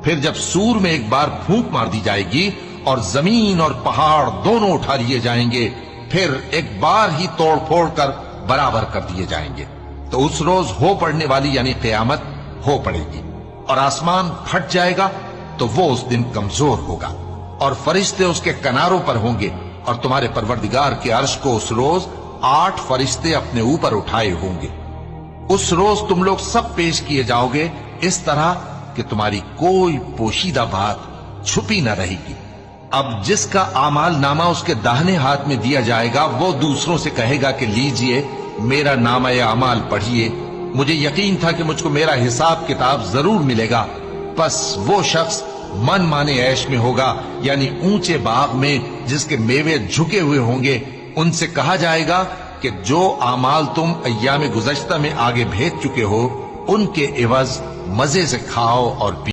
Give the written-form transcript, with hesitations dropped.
फिर जब सूर में एक बार फूंक मार दी जाएगी और जमीन और पहाड़ दोनों उठा लिए जाएंगे, फिर एक बार ही तोड़ फोड़ कर बराबर कर दिए जाएंगे, तो उस रोज हो पड़ने वाली यानी क़यामत हो पड़ेगी और आसमान फट जाएगा, तो वो उस दिन कमजोर होगा और फरिश्ते उसके किनारों पर होंगे और तुम्हारे परवरदिगार के अर्श को उस रोज 8 फरिश्ते अपने ऊपर उठाए होंगे। उस रोज तुम लोग सब पेश किए जाओगे इस तरह कि तुम्हारी कोई पोशीदा बात छुपी न रहेगी। अब जिसका आमाल नामा उसके दाहिने हाथ में दिया जाएगा, वो दूसरों से कहेगा कि लीजिए मेरा नामा या अमाल पढ़िए, मुझे यकीन था कि मुझको मेरा हिसाब किताब जरूर मिलेगा। बस वो शख्स मन माने ऐश में होगा, यानी ऊंचे बाग में जिसके मेवे झुके हुए होंगे। उनसे कहा जाएगा कि जो आमाल तुम अय्याम गुज़श्ता में आगे भेज चुके हो, उनके एवज मजे से खाओ और